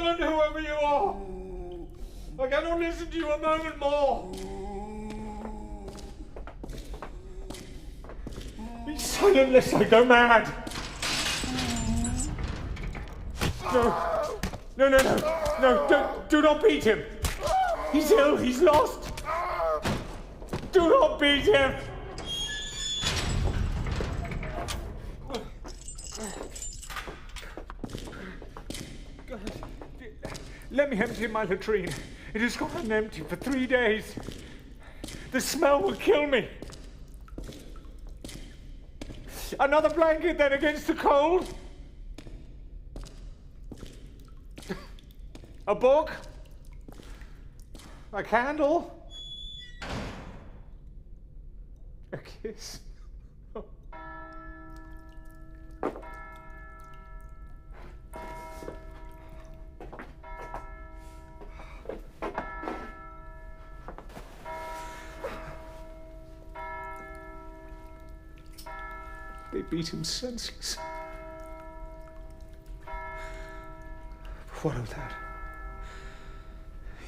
silent, whoever you are! I cannot listen to you a moment more! Be silent lest I go mad! No, do not beat him! He's ill, he's lost! Do not beat him! Let me empty my latrine. It has gone unempty for 3 days. The smell will kill me. Another blanket then against the cold? A book? A candle? A kiss? They beat him senseless. But what of that?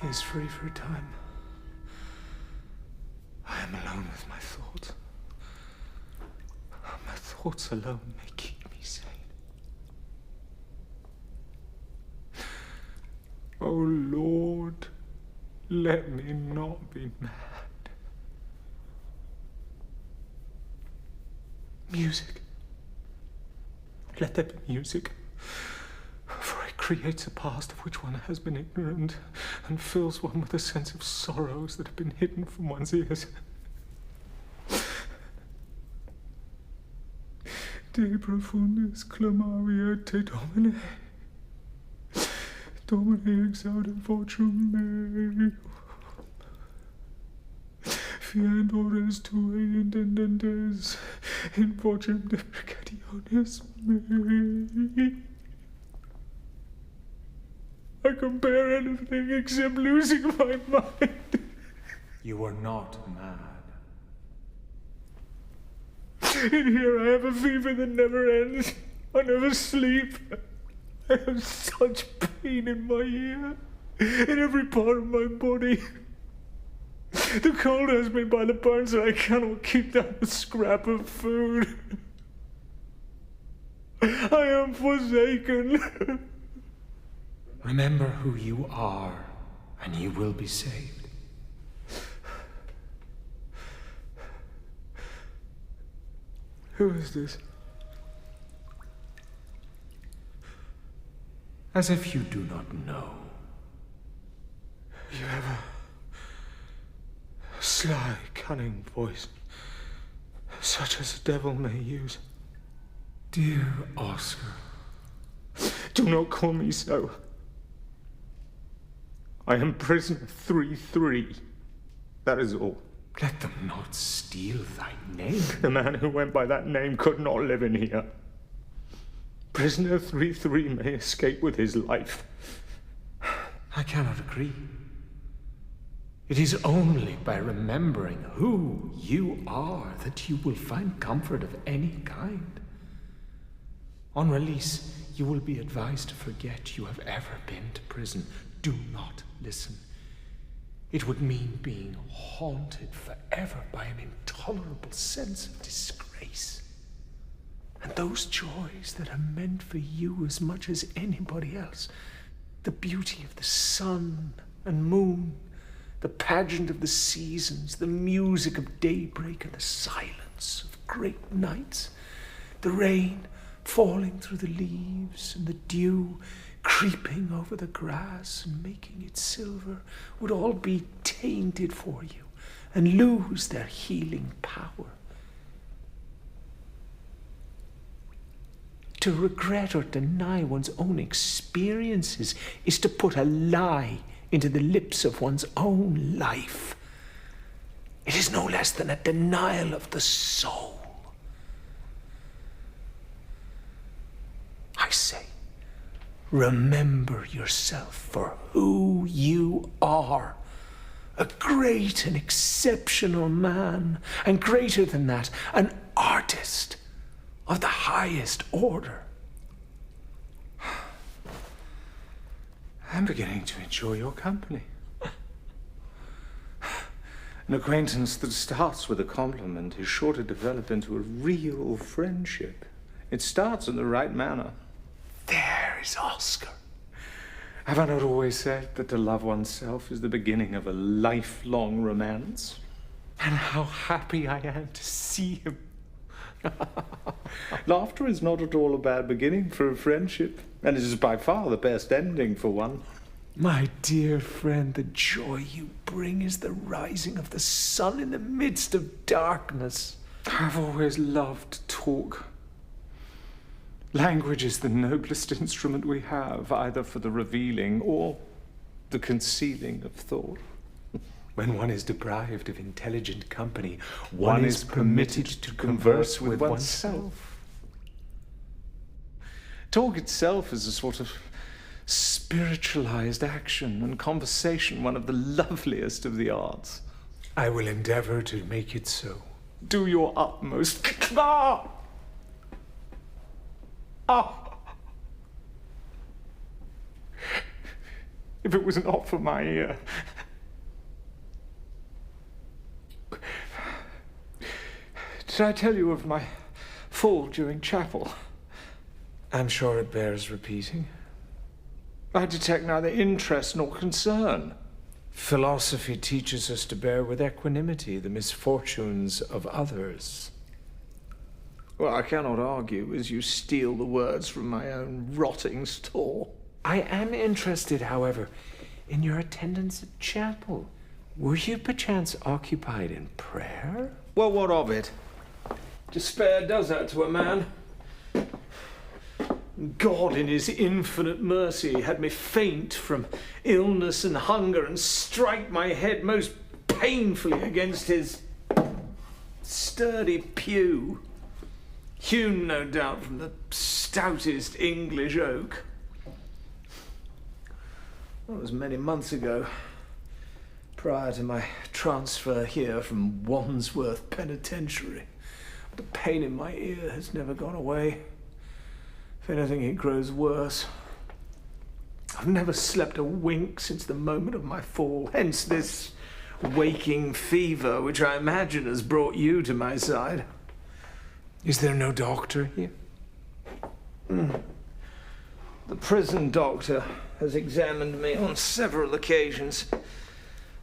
He is free for a time. I am alone with my thoughts. My thoughts alone may keep me sane. Oh Lord, let me not be mad. Music. Let there be music. For it creates a past of which one has been ignorant and fills one with a sense of sorrows that have been hidden from one's ears. De profundis clamavi te domine. Domine exaudet vocem meum. Fiandores tuae intendentes in vocem deprecationis mei. I can bear anything except losing my mind. You are not mad. In here I have a fever that never ends. I never sleep. I have such pain in my ear, in every part of my body. The cold has me by the bones and I cannot keep down a scrap of food. I am forsaken. Remember who you are, and you will be saved. Who is this? As if you do not know. You have a sly, cunning voice, such as a devil may use. Dear Oscar. Do not call me so. I am Prisoner C33. That is all. Let them not steal thy name. The man who went by that name could not live in here. Prisoner C33 may escape with his life. I cannot agree. It is only by remembering who you are that you will find comfort of any kind. On release, you will be advised to forget you have ever been to prison. Do not listen. It would mean being haunted forever by an intolerable sense of disgrace. And those joys that are meant for you as much as anybody else, the beauty of the sun and moon, the pageant of the seasons, the music of daybreak and the silence of great nights, the rain falling through the leaves and the dew creeping over the grass and making it silver, would all be tainted for you and lose their healing power. To regret or deny one's own experiences is to put a lie into the lips of one's own life. It is no less than a denial of the soul. I say, remember yourself for who you are. A great and exceptional man, and greater than that, an artist of the highest order. I'm beginning to enjoy your company. An acquaintance that starts with a compliment is sure to develop into a real friendship. It starts in the right manner. There is Oscar. Have I not always said that to love oneself is the beginning of a lifelong romance? And how happy I am to see him. Laughter is not at all a bad beginning for a friendship, and it is by far the best ending for one. My dear friend, the joy you bring is the rising of the sun in the midst of darkness. I've always loved talk. Language is the noblest instrument we have, either for the revealing or the concealing of thought. When one is deprived of intelligent company, one is permitted to converse with oneself. Talk itself is a sort of spiritualized action, and conversation one of the loveliest of the arts. I will endeavor to make it so. Do your utmost. Ah! Ah! If it was not for my ear. Did I tell you of my fall during chapel? I'm sure it bears repeating. I detect neither interest nor concern. Philosophy teaches us to bear with equanimity the misfortunes of others. Well, I cannot argue as you steal the words from my own rotting store. I am interested, however, in your attendance at chapel. Were you perchance occupied in prayer? Well, what of it? Despair does that to a man. God, in his infinite mercy, had me faint from illness and hunger and strike my head most painfully against his sturdy pew, hewn, no doubt, from the stoutest English oak. That was many months ago, prior to my transfer here from Wandsworth Penitentiary. The pain in my ear has never gone away. If anything, it grows worse. I've never slept a wink since the moment of my fall, hence this waking fever, which I imagine has brought you to my side. Is there no doctor here? The prison doctor has examined me on several occasions,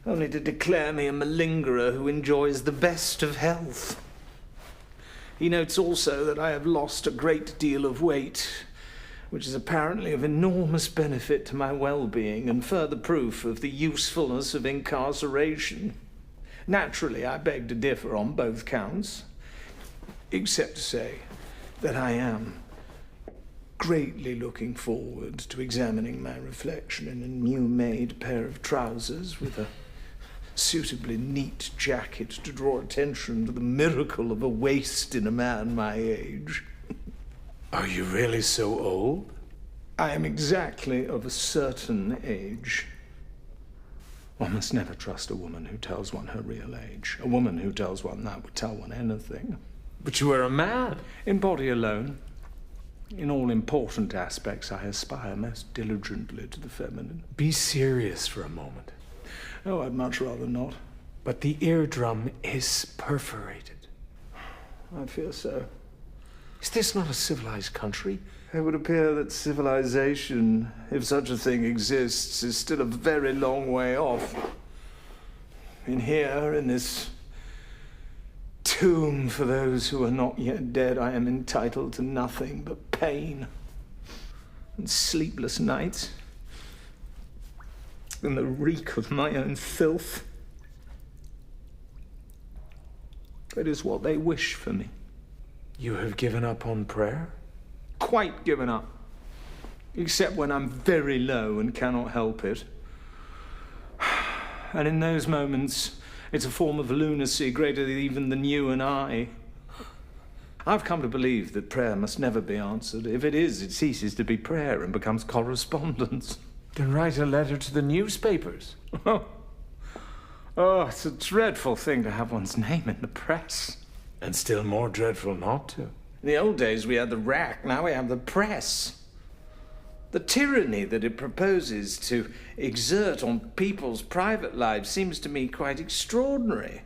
only to declare me a malingerer who enjoys the best of health. He notes also that I have lost a great deal of weight, which is apparently of enormous benefit to my well-being and further proof of the usefulness of incarceration. Naturally, I beg to differ on both counts, except to say that I am greatly looking forward to examining my reflection in a new-made pair of trousers with a suitably neat jacket to draw attention to the miracle of a waist in a man my age. Are you really so old? I am exactly of a certain age. One must never trust a woman who tells one her real age. A woman who tells one that would tell one anything. But you are a man. In body alone. In all important aspects, I aspire most diligently to the feminine. Be serious for a moment. Oh, I'd much rather not. But the eardrum is perforated. I fear so. Is this not a civilized country? It would appear that civilization, if such a thing exists, is still a very long way off. In here, in this tomb for those who are not yet dead, I am entitled to nothing but pain and sleepless nights and the reek of my own filth. It is what they wish for me. You have given up on prayer? Quite given up. Except when I'm very low and cannot help it. And in those moments, it's a form of lunacy greater even than you and I. I've come to believe that prayer must never be answered. If it is, it ceases to be prayer and becomes correspondence. Then write a letter to the newspapers. Oh, it's a dreadful thing to have one's name in the press. And still more dreadful not to. In the old days we had the rack, now we have the press. The tyranny that it proposes to exert on people's private lives seems to me quite extraordinary.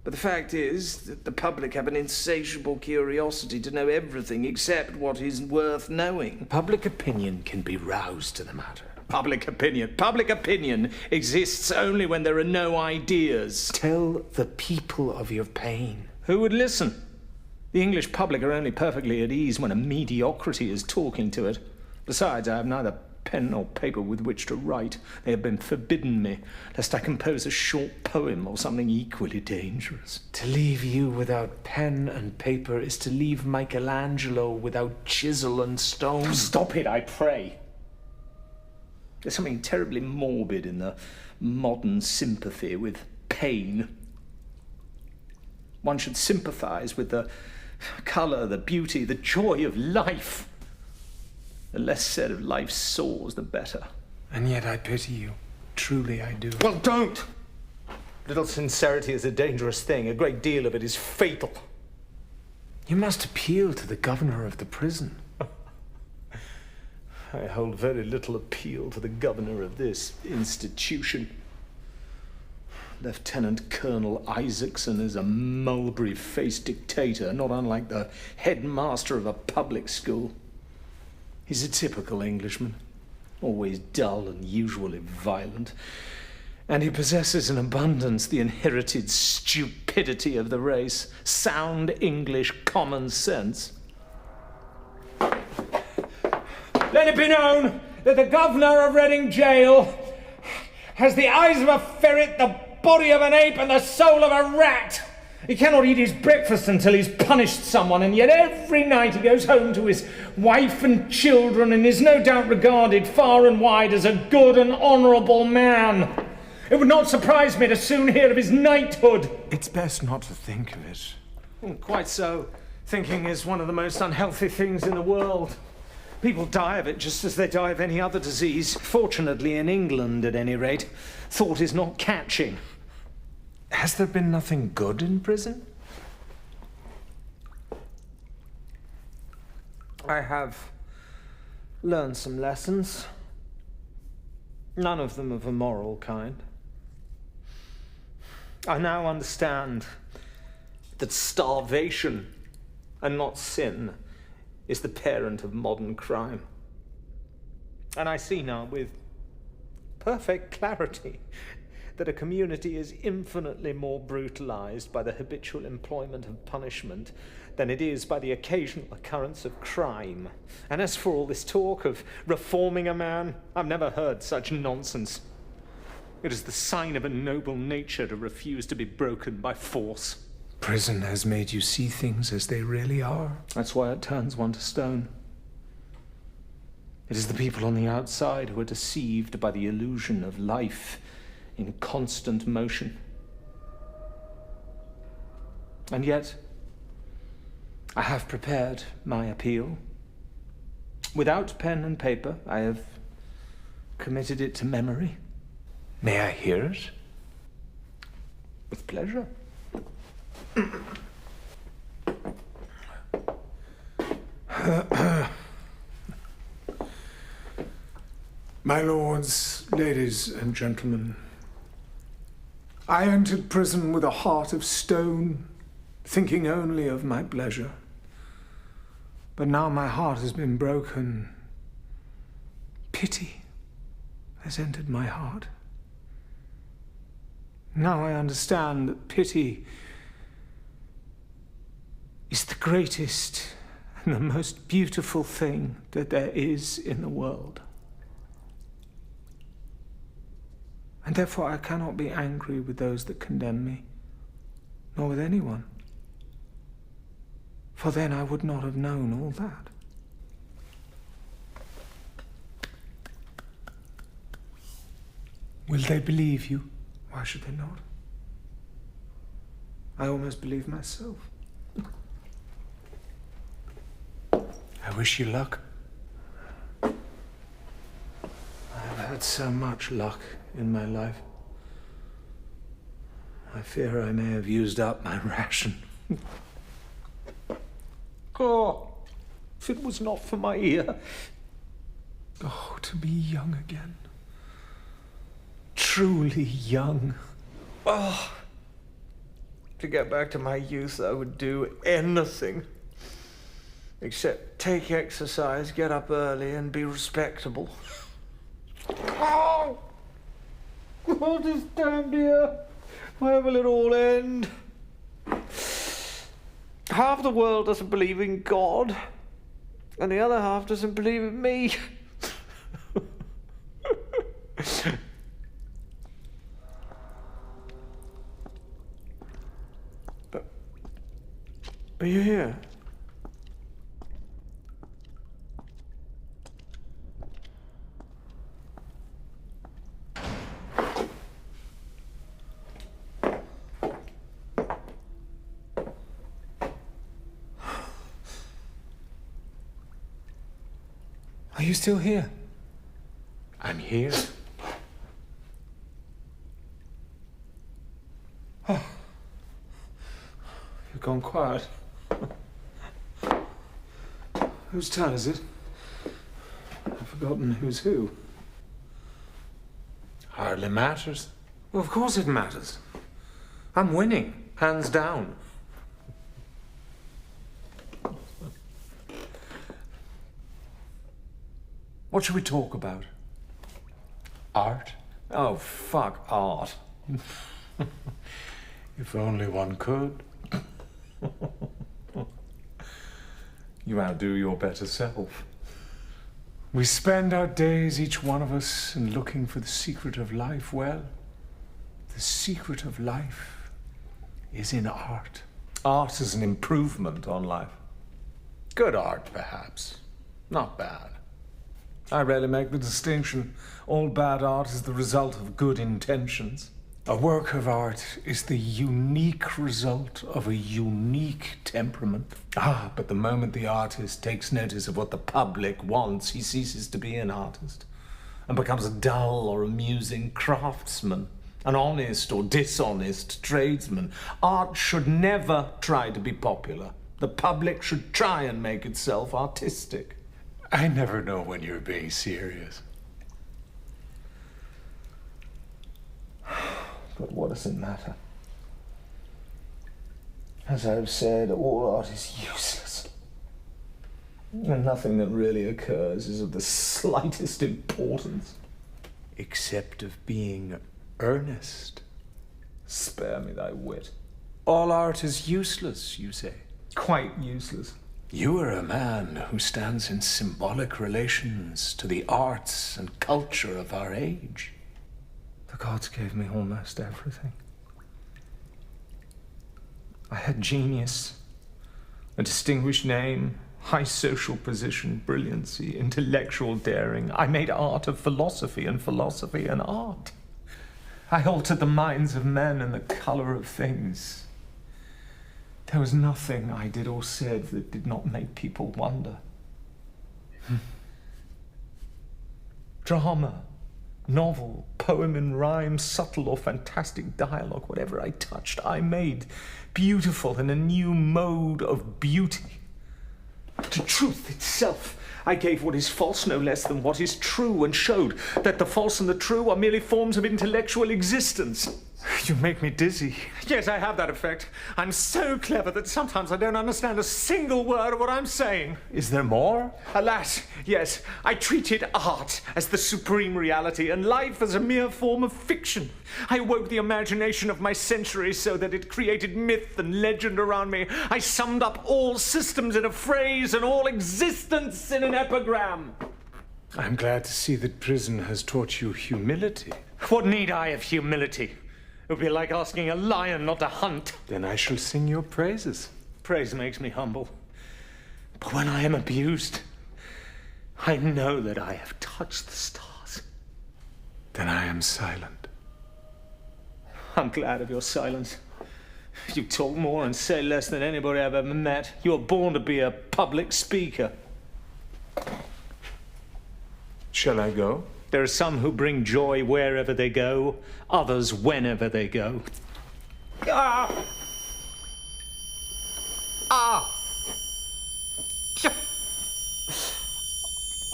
But the fact is that the public have an insatiable curiosity to know everything except what is worth knowing. Public opinion can be roused to the matter. Public opinion exists only when there are no ideas. Tell the people of your pain. Who would listen? The English public are only perfectly at ease when a mediocrity is talking to it. Besides, I have neither pen nor paper with which to write. They have been forbidden me, lest I compose a short poem or something equally dangerous. To leave you without pen and paper is to leave Michelangelo without chisel and stone. Stop it, I pray. There's something terribly morbid in the modern sympathy with pain. One should sympathize with the colour, the beauty, the joy of life. The less said of life's sores, the better. And yet I pity you. Truly I do. Well, don't! Little sincerity is a dangerous thing. A great deal of it is fatal. You must appeal to the governor of the prison. I hold very little appeal to the governor of this institution. Lieutenant Colonel Isaacson is a mulberry-faced dictator, not unlike the headmaster of a public school. He's a typical Englishman, always dull and usually violent. And he possesses in abundance the inherited stupidity of the race, sound English common sense. Let it be known that the governor of Reading Jail has the eyes of a ferret, the body of an ape, and the soul of a rat. He cannot eat his breakfast until he's punished someone, and yet every night he goes home to his wife and children and is no doubt regarded far and wide as a good and honourable man. It would not surprise me to soon hear of his knighthood. It's best not to think of it. Quite so. Thinking is one of the most unhealthy things in the world. People die of it just as they die of any other disease. Fortunately, in England, at any rate, thought is not catching. Has there been nothing good in prison? I have learned some lessons. None of them of a moral kind. I now understand that starvation, and not sin, is the parent of modern crime. And I see now with perfect clarity that a community is infinitely more brutalized by the habitual employment of punishment than it is by the occasional occurrence of crime. And as for all this talk of reforming a man, I've never heard such nonsense. It is the sign of a noble nature to refuse to be broken by force. Prison has made you see things as they really are. That's why it turns one to stone. It is the people on the outside who are deceived by the illusion of life in constant motion. And yet, I have prepared my appeal. Without pen and paper, I have committed it to memory. May I hear it? With pleasure. My lords, ladies and gentlemen, I entered prison with a heart of stone, thinking only of my pleasure. But now my heart has been broken. Pity has entered my heart. Now I understand that pity is the greatest and the most beautiful thing that there is in the world. And therefore I cannot be angry with those that condemn me, nor with anyone. For then I would not have known all that. Will they believe you? Why should they not? I almost believe myself. I wish you luck. I have had so much luck in my life. I fear I may have used up my ration. Oh, if it was not for my ear. Oh, to be young again. Truly young. Oh, to get back to my youth, I would do anything. Except take exercise, get up early, and be respectable. Oh! What is damned here? Where will it all end? Half the world doesn't believe in God, and the other half doesn't believe in me. Are you here? Are you still here? I'm here. Oh. You've gone quiet. Whose turn is it? I've forgotten who's who. Hardly matters. Well, of course it matters. I'm winning, hands down. What should we talk about? Art? Oh, fuck art. If only one could. You outdo your better self. We spend our days, each one of us, in looking for the secret of life. Well, the secret of life is in art. Art is an improvement on life. Good art, perhaps. Not bad. I rarely make the distinction. All bad art is the result of good intentions. A work of art is the unique result of a unique temperament. But the moment the artist takes notice of what the public wants, he ceases to be an artist and becomes a dull or amusing craftsman, an honest or dishonest tradesman. Art should never try to be popular. The public should try and make itself artistic. I never know when you're being serious. But what does it matter? As I've said, all art is useless. And nothing that really occurs is of the slightest importance. Except of being earnest. Spare me thy wit. All art is useless, you say? Quite useless. You are a man who stands in symbolic relations to the arts and culture of our age. The gods gave me almost everything. I had genius, a distinguished name, high social position, brilliancy, intellectual daring. I made art of philosophy and philosophy and art. I altered the minds of men and the color of things. There was nothing I did or said that did not make people wonder. Drama, novel, poem in rhyme, subtle or fantastic dialogue, whatever I touched, I made beautiful in a new mode of beauty. To truth itself, I gave what is false no less than what is true, and showed that the false and the true are merely forms of intellectual existence. You make me dizzy. Yes, I have that effect. I'm so clever that sometimes I don't understand a single word of what I'm saying. Is there more? Alas, yes. I treated art as the supreme reality and life as a mere form of fiction. I awoke the imagination of my century so that it created myth and legend around me. I summed up all systems in a phrase and all existence in an epigram. I'm glad to see that prison has taught you humility. What need I of humility? It would be like asking a lion not to hunt. Then I shall sing your praises. Praise makes me humble. But when I am abused, I know that I have touched the stars. Then I am silent. I'm glad of your silence. You talk more and say less than anybody I've ever met. You were born to be a public speaker. Shall I go? There are some who bring joy wherever they go, others whenever they go. Ah! Ah!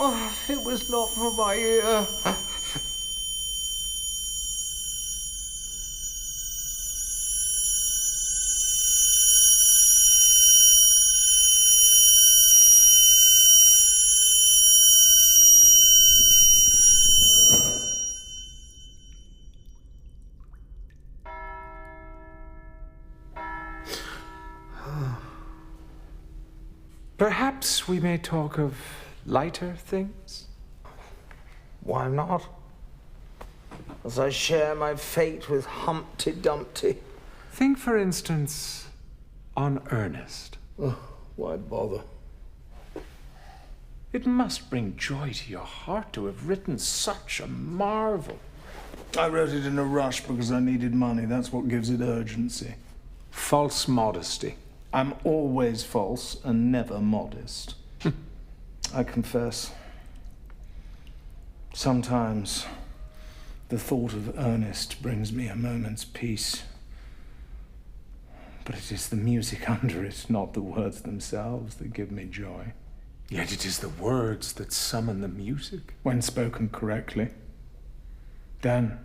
Oh, if it was not for my ear. Perhaps we may talk of lighter things? Why not? As I share my fate with Humpty Dumpty. Think, for instance, on Ernest. Oh, why bother? It must bring joy to your heart to have written such a marvel. I wrote it in a rush because I needed money. That's what gives it urgency. False modesty. I'm always false and never modest. I confess. Sometimes the thought of Ernest brings me a moment's peace. But it is the music under it, not the words themselves, that give me joy. Yet it is the words that summon the music. When spoken correctly, then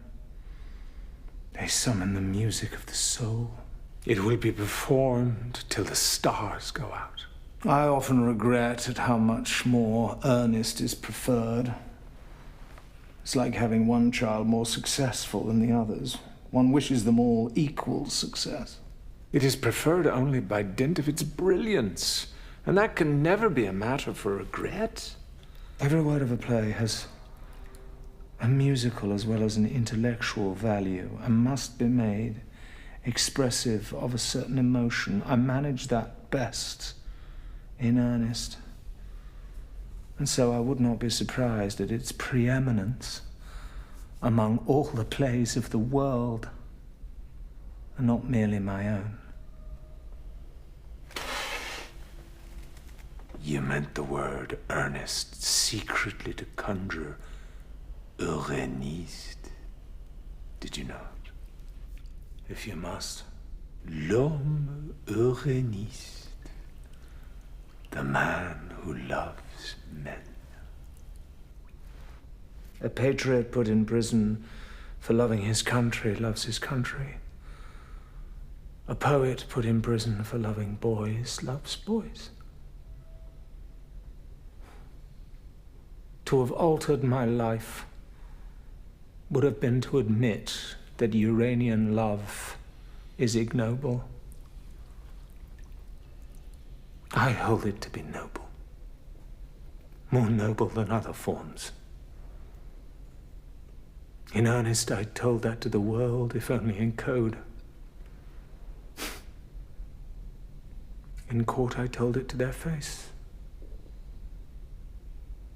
they summon the music of the soul. It will be performed till the stars go out. I often regret at how much more Ernest is preferred. It's like having one child more successful than the others. One wishes them all equal success. It is preferred only by dint of its brilliance, and that can never be a matter for regret. Every word of a play has a musical as well as an intellectual value and must be made expressive of a certain emotion. I manage that best in Ernest. And so I would not be surprised at its preeminence among all the plays of the world, and not merely my own. You meant the word earnest secretly to conjure Eureniste, did you not? If you must. L'homme Eureniste, the man who loves men. A patriot put in prison for loving his country loves his country. A poet put in prison for loving boys loves boys. To have altered my life would have been to admit that Uranian love is ignoble. I hold it to be noble. More noble than other forms. In earnest, I told that to the world, if only in code. In court, I told it to their face.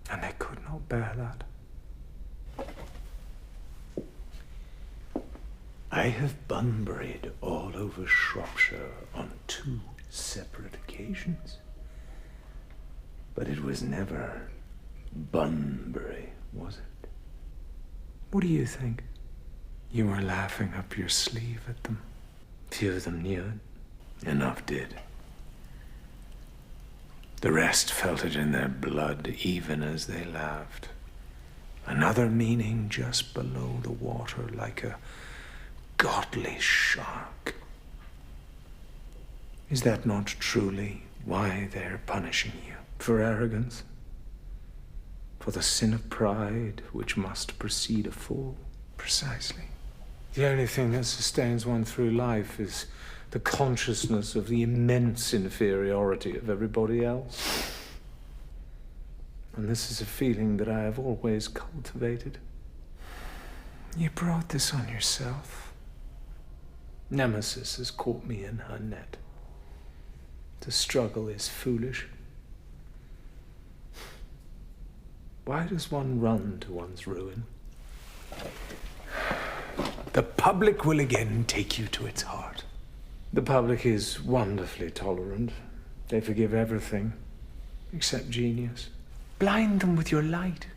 And they could not bear that. I have Bunburyed all over Shropshire on 2 separate occasions. But it was never Bunbury, was it? What do you think? You were laughing up your sleeve at them. Few of them knew it. Enough did. The rest felt it in their blood even as they laughed. Another meaning just below the water, like a godly shark. Is that not truly why they're punishing you? For arrogance? For the sin of pride which must precede a fall? Precisely. The only thing that sustains one through life is the consciousness of the immense inferiority of everybody else. And this is a feeling that I have always cultivated. You brought this on yourself. Nemesis has caught me in her net. To struggle is foolish. Why does one run to one's ruin? The public will again take you to its heart. The public is wonderfully tolerant. They forgive everything, except genius. Blind them with your light.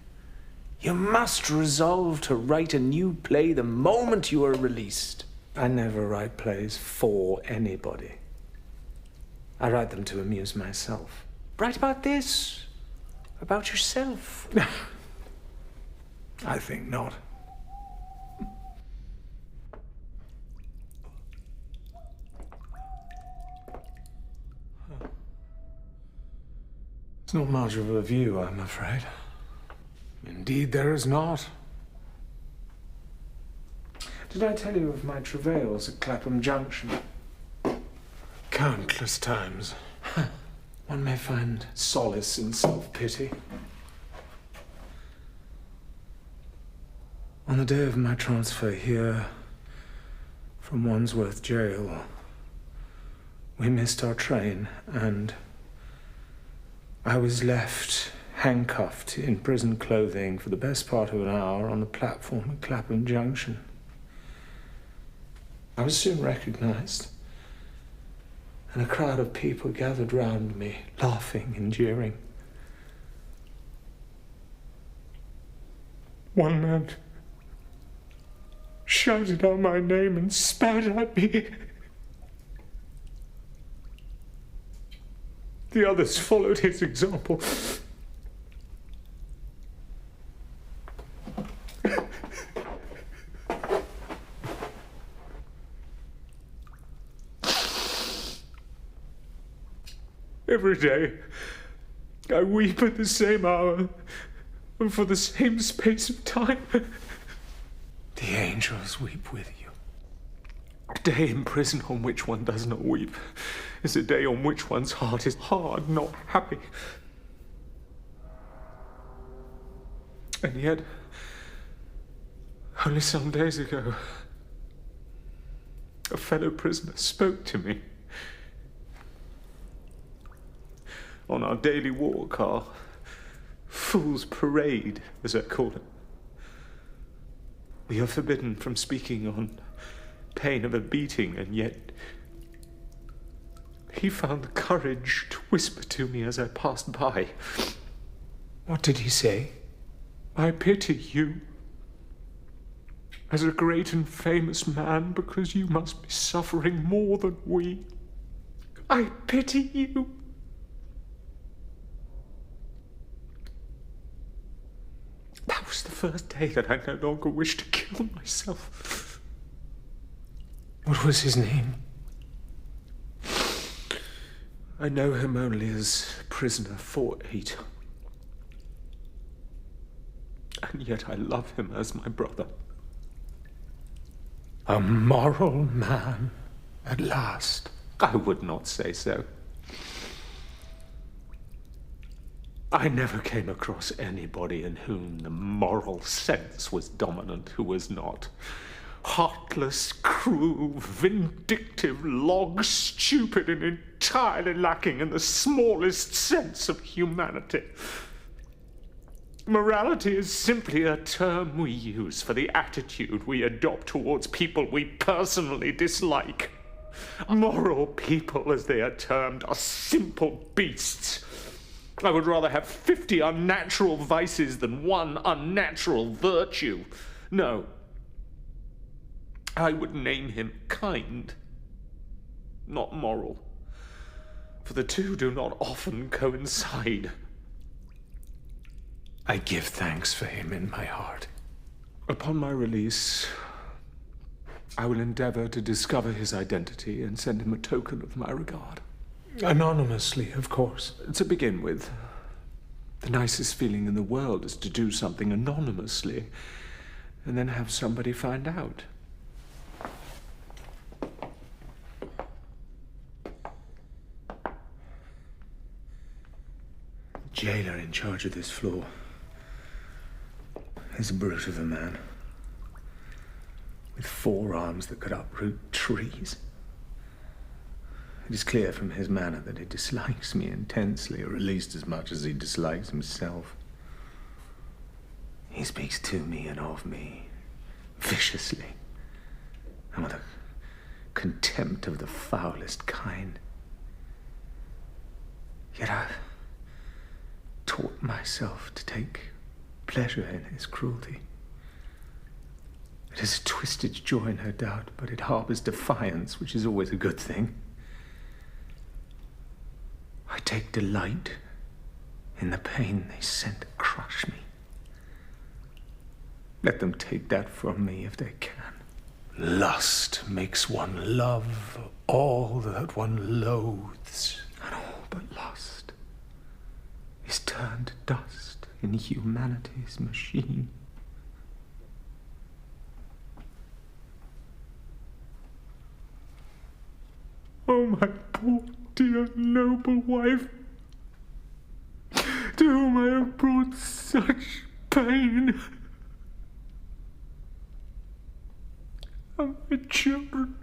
You must resolve to write a new play the moment you are released. I never write plays for anybody. I write them to amuse myself. Write about this, about yourself. I think not. It's not much of a view, I'm afraid. Indeed, there is not. Did I tell you of my travails at Clapham Junction? Countless times. One may find solace in self-pity. On the day of my transfer here from Wandsworth Jail, we missed our train and I was left handcuffed in prison clothing for the best part of an hour on the platform at Clapham Junction. I was soon recognized, and a crowd of people gathered round me, laughing and jeering. One man shouted out my name and spat at me. The others followed his example. Every day, I weep at the same hour, and for the same space of time. The angels weep with you. A day in prison on which one does not weep is a day on which one's heart is hard, not happy. And yet, only some days ago, a fellow prisoner spoke to me. On our daily walk, our fool's parade, as I call it. We are forbidden from speaking on pain of a beating, and yet he found the courage to whisper to me as I passed by. What did he say? I pity you as a great and famous man because you must be suffering more than we. I pity you. That was the first day that I no longer wished to kill myself. What was his name? I know him only as Prisoner 48. And yet I love him as my brother. A moral man, at last. I would not say so. I never came across anybody in whom the moral sense was dominant who was not heartless, cruel, vindictive, log-stupid, and entirely lacking in the smallest sense of humanity. Morality is simply a term we use for the attitude we adopt towards people we personally dislike. Moral people, as they are termed, are simple beasts. I would rather have 50 unnatural vices than one unnatural virtue. No. I would name him kind, not moral, for the two do not often coincide. I give thanks for him in my heart. Upon my release, I will endeavor to discover his identity and send him a token of my regard. Anonymously, of course. To begin with, the nicest feeling in the world is to do something anonymously and then have somebody find out. The jailer in charge of this floor is a brute of a man with forearms that could uproot trees. It is clear from his manner that he dislikes me intensely, or at least as much as he dislikes himself. He speaks to me and of me viciously, and with a contempt of the foulest kind. Yet I've taught myself to take pleasure in his cruelty. It is a twisted joy, no doubt, but it harbors defiance, which is always a good thing. I take delight in the pain they sent to crush me. Let them take that from me if they can. Lust makes one love all that one loathes, and all but lust is turned to dust in humanity's machine. Oh, my poor, dear, noble wife, to whom I have brought such pain. And my children,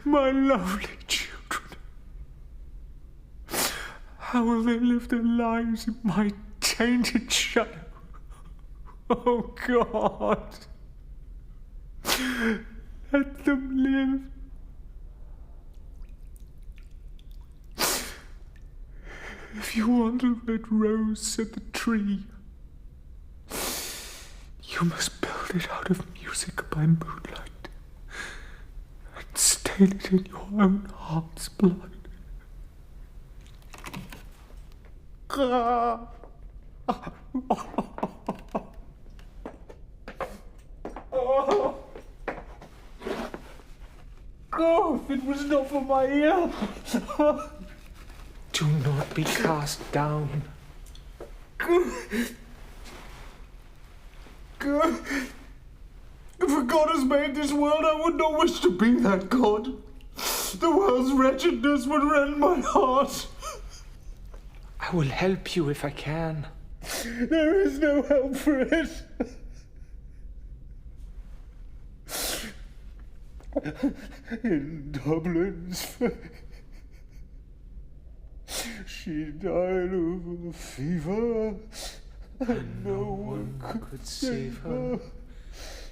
my lovely children, how will they live their lives in my tainted shadow? Oh, God, let them live. If you want a red rose, said the tree, you must build it out of music by moonlight and stain it in your own heart's blood. Oh, if it was not for my ear. Do not be cast down. If a God has made this world, I would not wish to be that God. The world's wretchedness would rend my heart. I will help you if I can. There is no help for it. In Dublin's she died of a fever, and no one could save her.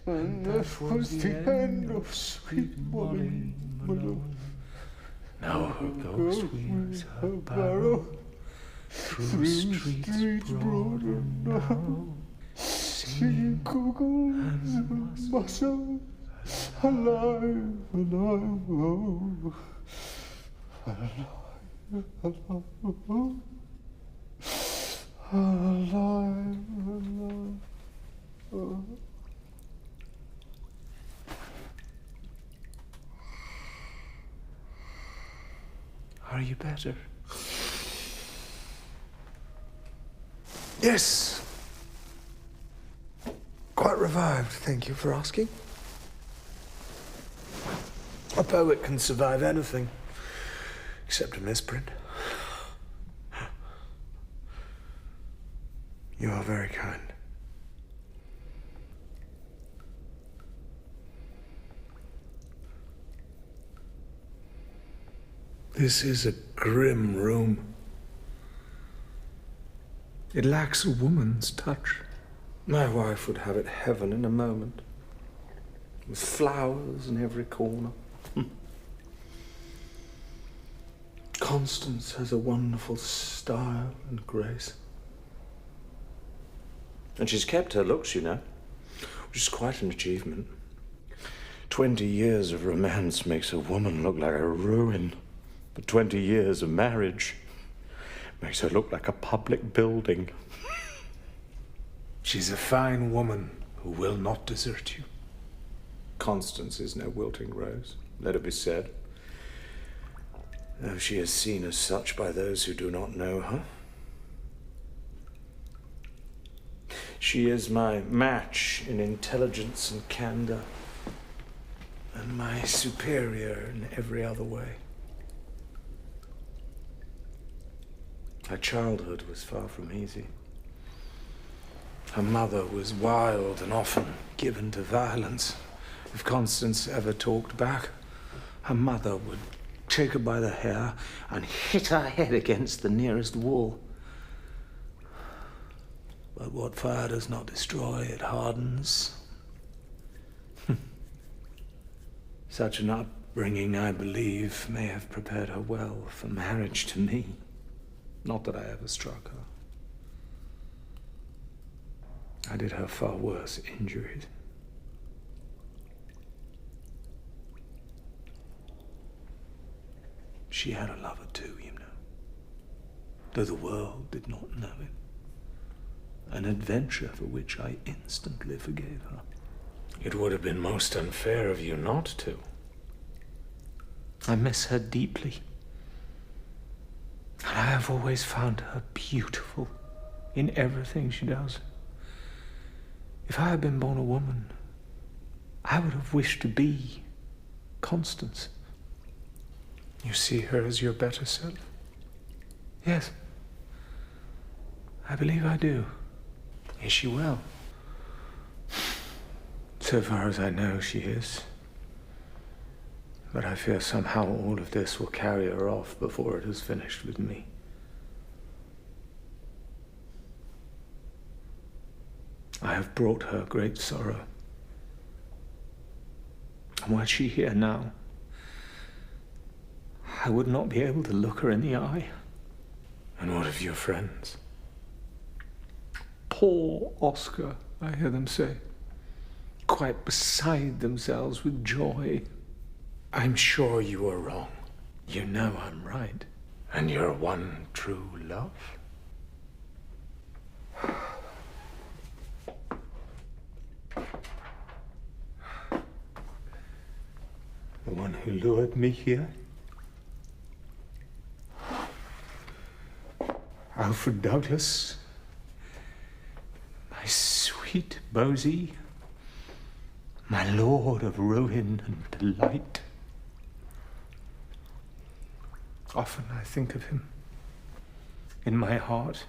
And that was the end of sweet Molly Malone. Now her ghost weaves her barrow through streets broad and narrow, singing goggles and mussels, alive, alive, oh, alive, alive, alive, alive, oh. Are you better? Yes. Quite revived, thank you for asking. A poet can survive anything, except a misprint. You are very kind. This is a grim room. It lacks a woman's touch. My wife would have it heaven in a moment, with flowers in every corner. Constance has a wonderful style and grace. And she's kept her looks, you know, which is quite an achievement. 20 years of romance makes a woman look like a ruin, but 20 years of marriage makes her look like a public building. She's a fine woman who will not desert you. Constance is no wilting rose, let it be said, though she is seen as such by those who do not know her. She is my match in intelligence and candor, and my superior in every other way. Her childhood was far from easy. Her mother was wild and often given to violence. If Constance ever talked back, her mother would take her by the hair and hit her head against the nearest wall. But what fire does not destroy, it hardens. Such an upbringing, I believe, may have prepared her well for marriage to me. Not that I ever struck her. I did her far worse injuries. She had a lover too, you know. though the world did not know it. An adventure for which I instantly forgave her. It would have been most unfair of you not to. I miss her deeply. And I have always found her beautiful in everything she does. If I had been born a woman, I would have wished to be Constance. You see her as your better self? Yes. I believe I do. Is she well? So far as I know, she is. But I fear somehow all of this will carry her off before it is finished with me. I have brought her great sorrow. And were she here now, I would not be able to look her in the eye. And what of your friends? Poor Oscar, I hear them say, quite beside themselves with joy. I'm sure you are wrong. You know I'm right. And your one true love? The one who lured me here? Alfred Douglas? My sweet Bosie? My lord of ruin and delight? Often I think of him. In my heart.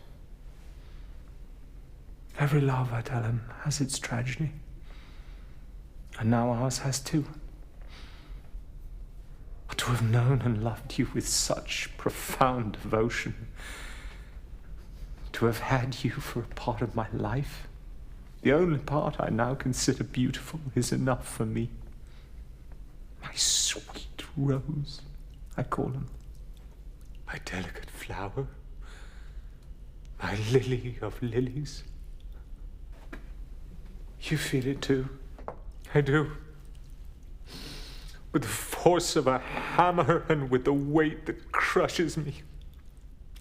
Every love, I tell him, has its tragedy. And now ours has too. But to have known and loved you with such profound devotion, to have had you for a part of my life, the only part I now consider beautiful, is enough for me. My sweet rose, I call him. My delicate flower, my lily of lilies. You feel it too. I do. With the force of a hammer and with the weight that crushes me.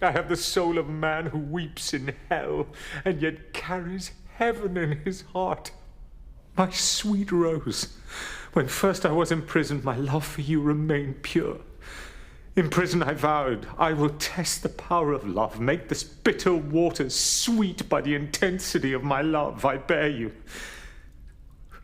I have the soul of a man who weeps in hell and yet carries heaven in his heart. My sweet rose, when first I was imprisoned, my love for you remained pure. In prison I vowed, I will test the power of love, make this bitter water sweet by the intensity of my love I bear you.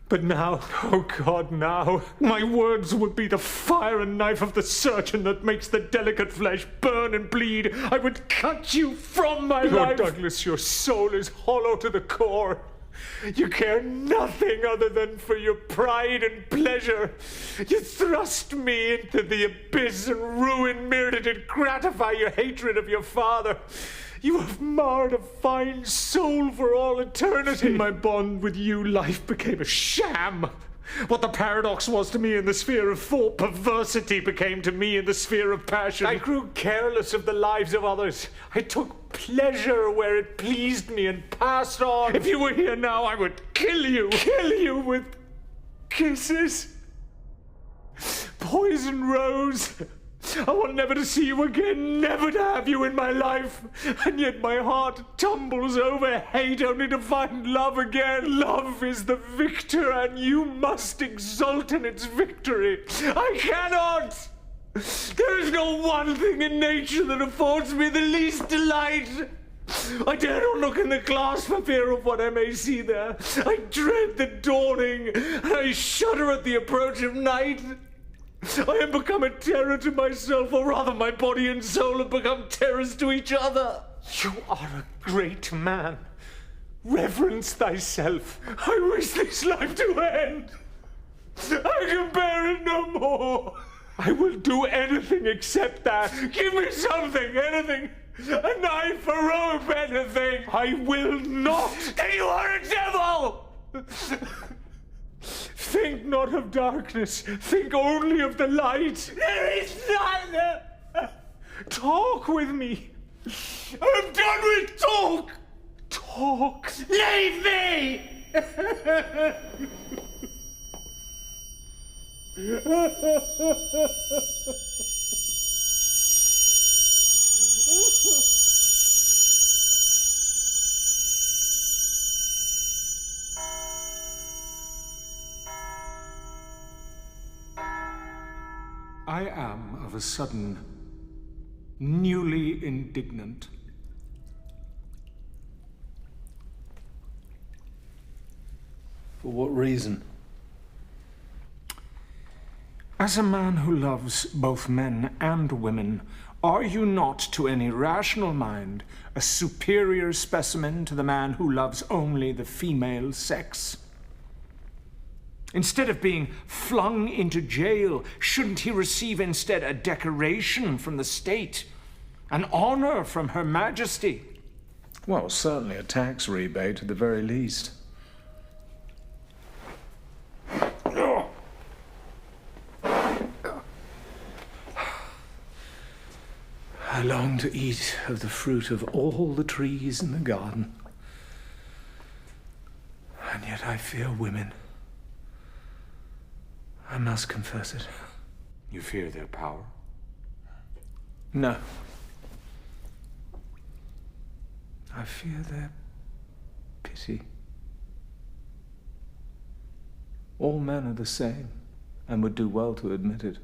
But now, oh God, now, my words would be the fire and knife of the surgeon that makes the delicate flesh burn and bleed. I would cut you from my life. Lord Douglas, your soul is hollow to the core. You care nothing other than for your pride and pleasure. You thrust me into the abyss and ruin merely to gratify your hatred of your father. You have marred a fine soul for all eternity. In my bond with you, life became a sham. What the paradox was to me in the sphere of thought, perversity became to me in the sphere of passion. I grew careless of the lives of others. I took pleasure where it pleased me and passed on. If you were here now, I would kill you. Kill you with kisses. Poison rose. I want never to see you again, never to have you in my life. And yet my heart tumbles over hate only to find love again. Love is the victor, and you must exult in its victory. I cannot. There is no one thing in nature that affords me the least delight. I dare not look in the glass for fear of what I may see there. I dread the dawning, and I shudder at the approach of night. I have become a terror to myself, or rather my body and soul have become terrors to each other. You are a great man. Reverence thyself. I wish this life to end. I can bear it no more. I will do anything except that. Give me something, anything. A knife, a rope, anything. I will not. Then you are a devil! Think not of darkness. Think only of the light. There is none. Talk with me. I'm done with talk. Talk. Leave me. I am of a sudden newly indignant. For what reason? As a man who loves both men and women, are you not, to any rational mind, a superior specimen to the man who loves only the female sex? Instead of being flung into jail, shouldn't he receive instead a decoration from the state, an honor from Her Majesty? Well, certainly a tax rebate at the very least. I long to eat of the fruit of all the trees in the garden. And yet I fear women. I must confess it. You fear their power? No. I fear their pity. All men are the same, and would do well to admit it.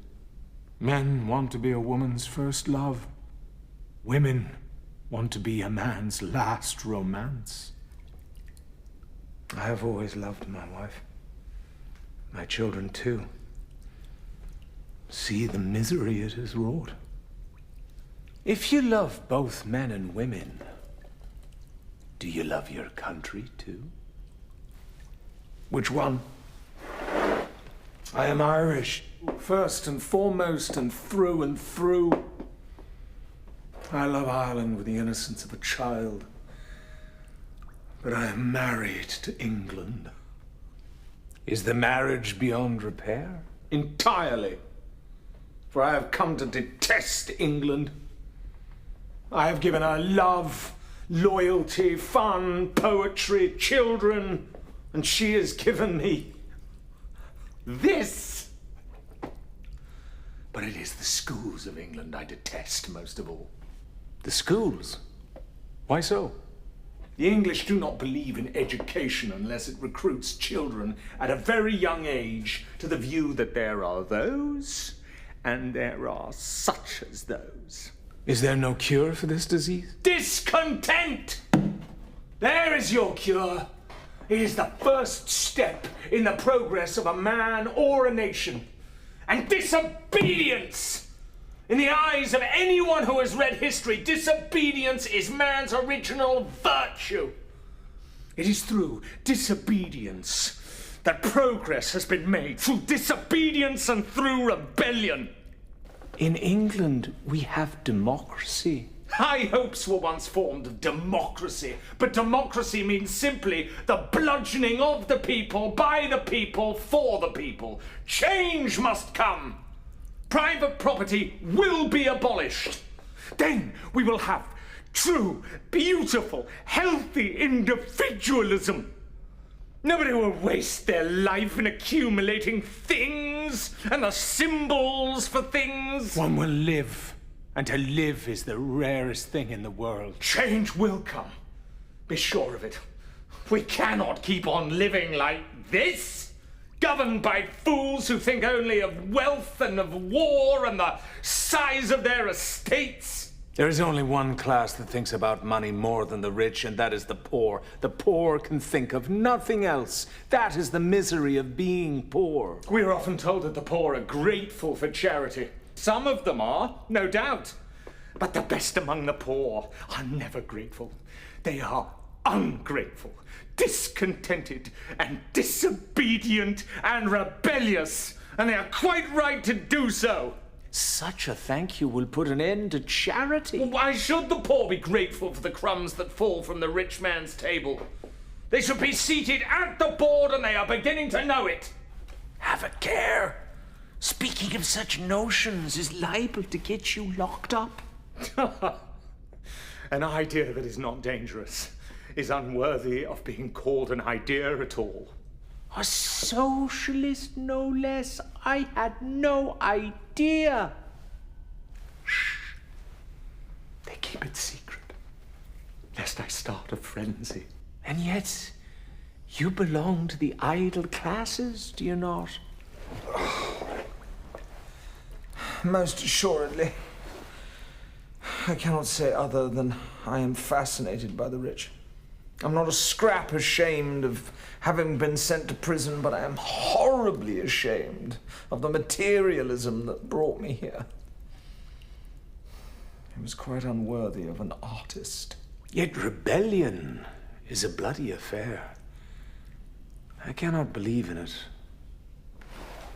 Men want to be a woman's first love. Women want to be a man's last romance. I have always loved my wife. My children, too. See the misery it has wrought. If you love both men and women, do you love your country, too? Which one? I am Irish, first and foremost and through. I love Ireland with the innocence of a child. But I am married to England. Is the marriage beyond repair? Entirely. For I have come to detest England. I have given her love, loyalty, fun, poetry, children, and she has given me this. But it is the schools of England I detest most of all. The schools? Why so? The English do not believe in education unless it recruits children at a very young age to the view that there are those and there are such as those. Is there no cure for this disease? Discontent! There is your cure. It is the first step in the progress of a man or a nation. And disobedience! In the eyes of anyone who has read history, disobedience is man's original virtue. It is through disobedience that progress has been made, through disobedience and through rebellion. In England, we have democracy. High hopes were once formed of democracy, but democracy means simply the bludgeoning of the people, by the people, for the people. Change must come. Private property will be abolished. Then we will have true, beautiful, healthy individualism. Nobody will waste their life in accumulating things and the symbols for things. One will live, and to live is the rarest thing in the world. Change will come. Be sure of it. We cannot keep on living like this. Governed by fools who think only of wealth and of war and the size of their estates. There is only one class that thinks about money more than the rich, and that is the poor. The poor can think of nothing else. That is the misery of being poor. We are often told that the poor are grateful for charity. Some of them are, no doubt. But the best among the poor are never grateful. They are ungrateful, discontented and disobedient and rebellious, and they are quite right to do so. Such a thank you will put an end to charity. Well, why should the poor be grateful for the crumbs that fall from the rich man's table? They should be seated at the board, and they are beginning to know it. Have a care. Speaking of such notions is liable to get you locked up. An idea that is not dangerous is unworthy of being called an idea at all. A socialist, no less. I had no idea. Shh. They keep it secret, lest I start a frenzy. And yet, you belong to the idle classes, do you not? Most assuredly. I cannot say other than I am fascinated by the rich. I'm not a scrap ashamed of having been sent to prison, but I am horribly ashamed of the materialism that brought me here. It was quite unworthy of an artist. Yet rebellion is a bloody affair. I cannot believe in it.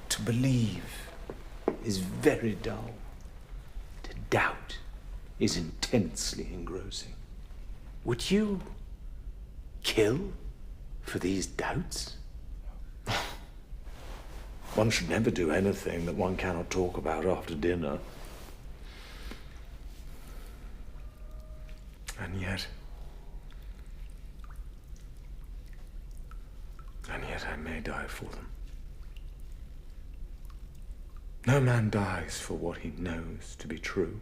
To believe is very dull. To doubt is intensely engrossing. Would you kill for these doubts? One should never do anything that one cannot talk about after dinner. And yet I may die for them. No man dies for what he knows to be true.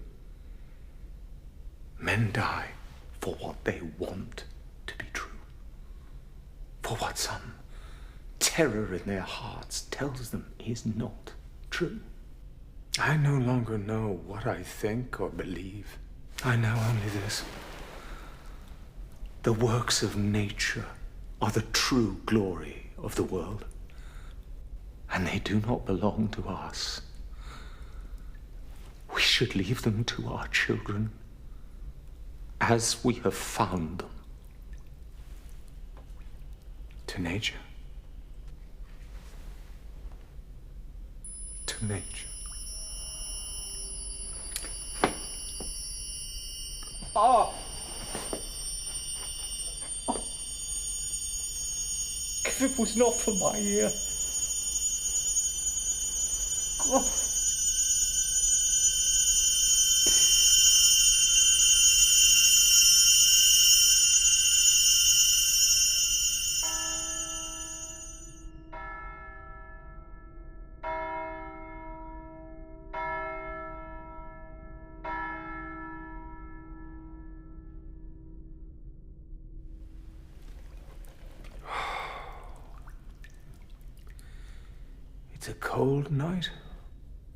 Men die for what they want to be true. For what some terror in their hearts tells them is not true. I no longer know what I think or believe. I know only this. The works of nature are the true glory of the world, and they do not belong to us. We should leave them to our children as we have found them. To nature. To nature. Ah! If it was not for my ear. Oh. It's a cold night.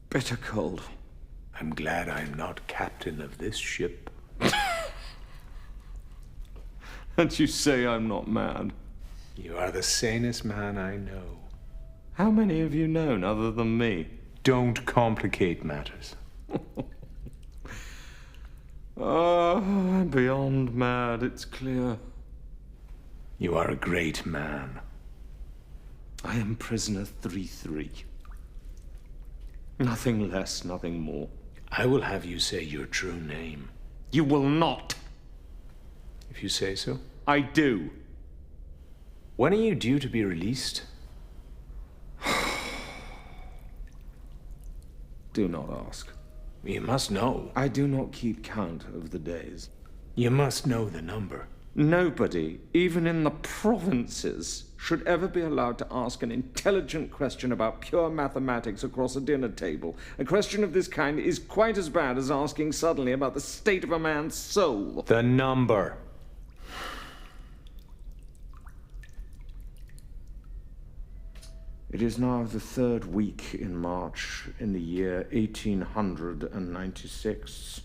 Bitter cold. I'm glad I'm not captain of this ship. And you say I'm not mad? You are the sanest man I know. How many have you known other than me? Don't complicate matters. I'm beyond mad, it's clear. You are a great man. I am Prisoner C33. Nothing less, nothing more. I will have you say your true name. You will not. If you say so. I do. When are you due to be released? Do not ask. You must know. I do not keep count of the days. You must know the number. Nobody, even in the provinces, should ever be allowed to ask an intelligent question about pure mathematics across a dinner table. A question of this kind is quite as bad as asking suddenly about the state of a man's soul. The number. It is now the third week in March in the year 1896.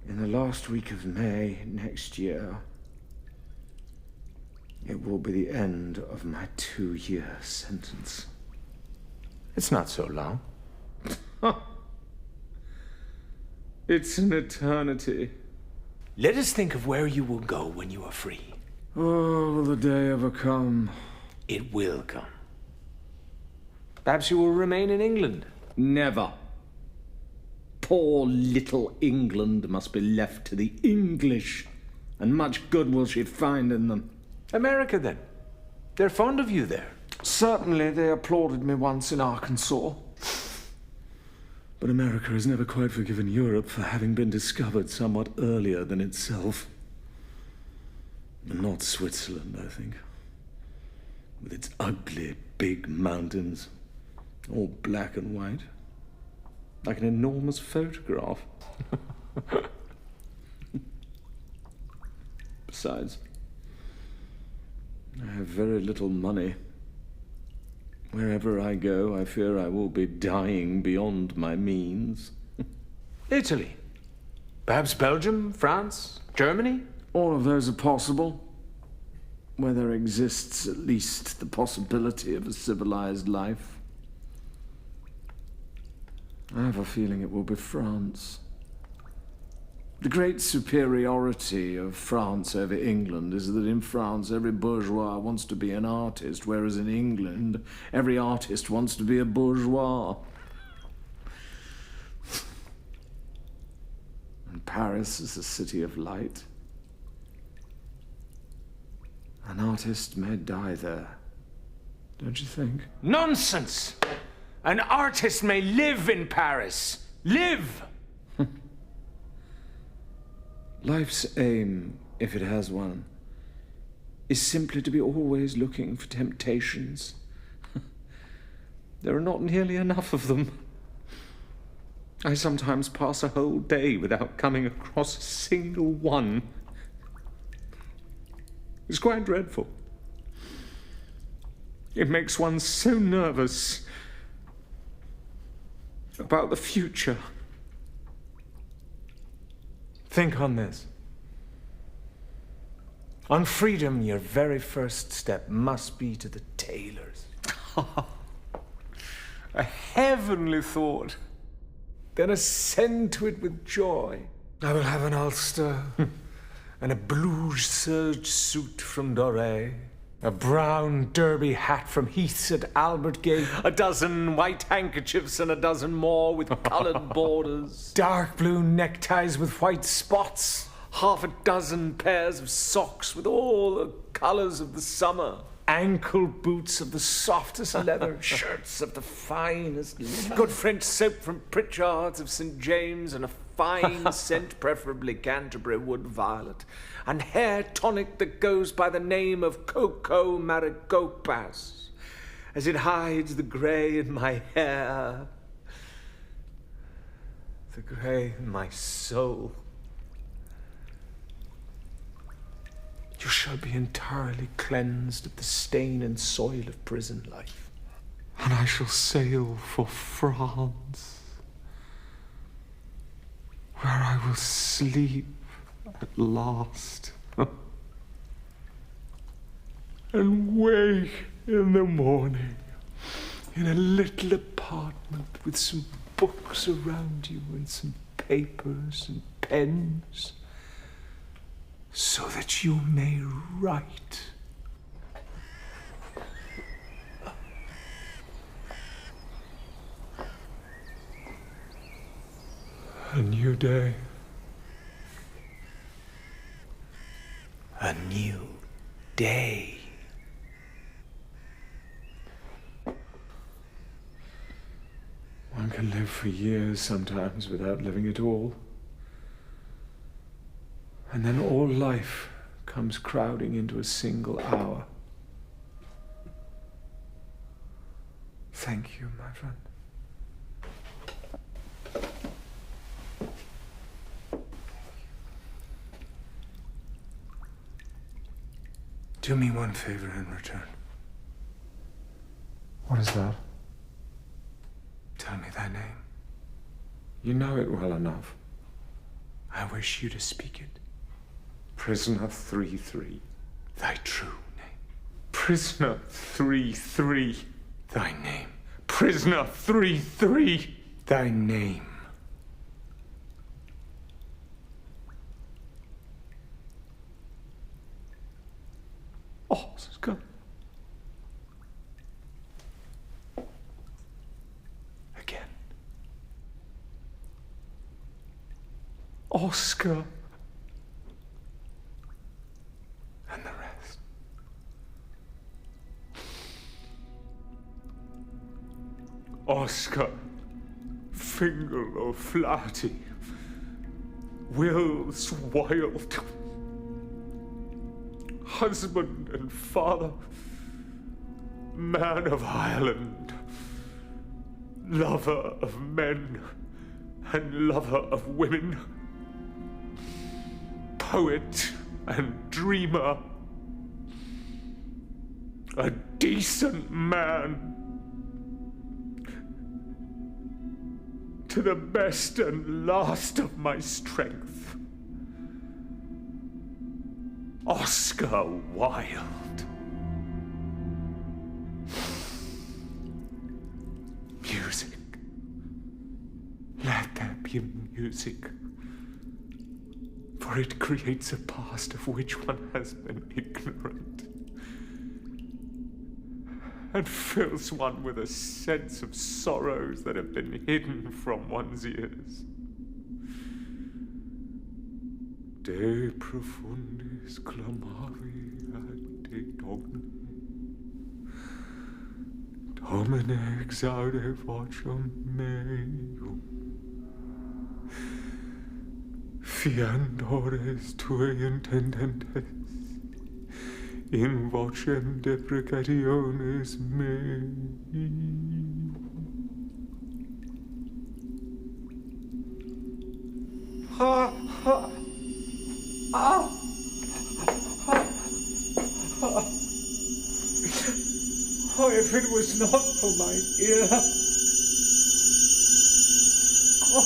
In the last week of May next year, it will be the end of my 2-year sentence. It's not so long. It's an eternity. Let us think of where you will go when you are free. Oh, will the day ever come? It will come. Perhaps you will remain in England. Never. Poor little England must be left to the English, and much good will she find in them. America, then. They're fond of you there. Certainly they applauded me once in Arkansas. But America has never quite forgiven Europe for having been discovered somewhat earlier than itself. And not Switzerland, I think. With its ugly, big mountains, all black and white. Like an enormous photograph. Besides, I have very little money. Wherever I go, I fear I will be dying beyond my means. Italy. Perhaps Belgium, France, Germany? All of those are possible, where there exists at least the possibility of a civilized life. I have a feeling it will be France. The great superiority of France over England is that in France every bourgeois wants to be an artist, whereas in England every artist wants to be a bourgeois. And Paris is a city of light. An artist may die there, don't you think? Nonsense! An artist may live in Paris. Live! Life's aim, if it has one, is simply to be always looking for temptations. There are not nearly enough of them. I sometimes pass a whole day without coming across a single one. It's quite dreadful. It makes one so nervous about the future. Think on this. On freedom, your very first step must be to the tailor's. A heavenly thought. Then ascend to it with joy. I will have an ulster and a blue serge suit from Doré, a brown derby hat from Heath's at Albertgate, a dozen white handkerchiefs and a dozen more with coloured borders, dark blue neckties with white spots, half a dozen pairs of socks with all the colours of the summer, ankle boots of the softest leather, shirts of the finest linen, good French soap from Pritchard's of St. James, and a fine scent, preferably Canterbury wood violet, and hair tonic that goes by the name of Cocoa Maricopas, as it hides the grey in my hair, the grey in my soul. You shall be entirely cleansed of the stain and soil of prison life, and I shall sail for France, where I will sleep at last, and wake in the morning in a little apartment with some books around you and some papers and pens, so that you may write. A new day. A new day. One can live for years sometimes without living at all. And then all life comes crowding into a single hour. Thank you, my friend. Do me one favor in return. What is that? Tell me thy name. You know it well enough. I wish you to speak it. Prisoner 33. Thy true name. Prisoner 33. Thy name. Prisoner 33. Thy name. Oscar. Again. Oscar. And the rest. Oscar. Fingal O'Flaherty. Wills Wilde. Husband and father, man of Ireland, lover of men and lover of women, poet and dreamer, a decent man, to the best and last of my strength. Oscar Wilde. Music. Let there be music. For it creates a past of which one has been ignorant, and fills one with a sense of sorrows that have been hidden from one's ears. De profundis clamavi ad te domine, Domine exaude vocem meum, fiandores tuae intendentes, in vocem deprecationis meum. Ha, ha. Ah! Oh, if it was not for my ear. Oh.